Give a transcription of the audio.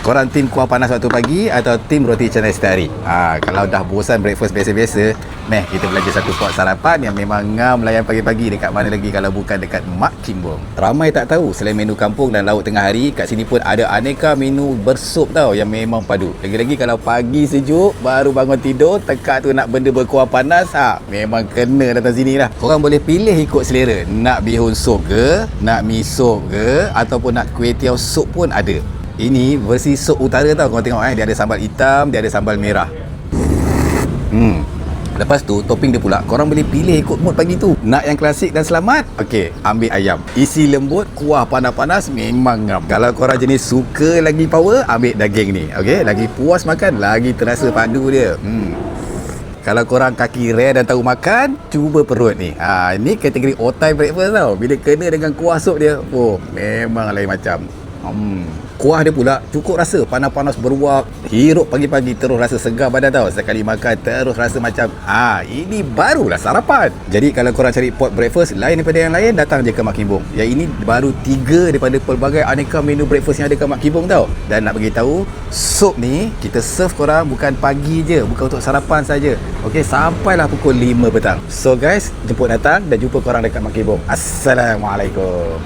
Korang tim kuah panas waktu pagi atau tim roti canai setiap hari? Kalau dah bosan breakfast biasa-biasa, kita belajar satu spot sarapan yang memang ngam layan pagi-pagi. Dekat mana lagi kalau bukan dekat Mak Kimbong. Ramai tak tahu, selain menu kampung dan lauk tengah hari, kat sini pun ada aneka menu bersup tau yang memang padu. Lagi-lagi kalau pagi sejuk, baru bangun tidur, tekak tu nak benda berkuah panas, memang kena datang sini lah. Korang boleh pilih ikut selera. Nak bihun sup ke, nak mi sup ke, ataupun nak kuih tiaw sup pun ada. Ini versi sup utara tau, korang tengok dia ada sambal hitam, dia ada sambal merah. Lepas tu topping dia pula, korang boleh pilih ikut mood pagi tu. Nak yang klasik dan selamat? Okey, ambil ayam. Isi lembut, kuah panas-panas, memang ngam. Kalau korang jenis suka lagi power, ambil daging ni. Okey, lagi puas makan, lagi terasa padu dia. Kalau korang kaki rare dan tahu makan, cuba perut ni. Ini kategori all time breakfast tau. Bila kena dengan kuah sup dia, memang lain macam. Kuah dia pula cukup rasa, panas-panas beruap, hirup pagi-pagi terus rasa segar badan tau. Sekali makan terus rasa macam ini barulah sarapan. Jadi kalau korang cari pot breakfast lain daripada yang lain, datang je ke Mak Kimbong. Yang ini baru 3 daripada pelbagai aneka menu breakfast yang ada ke Mak Kimbong tau. Dan nak beritahu, sup ni kita serve korang bukan pagi je, bukan untuk sarapan saja. Okey, sampailah pukul 5 petang. So guys, jemput datang dan jumpa korang dekat Mak Kimbong. Assalamualaikum.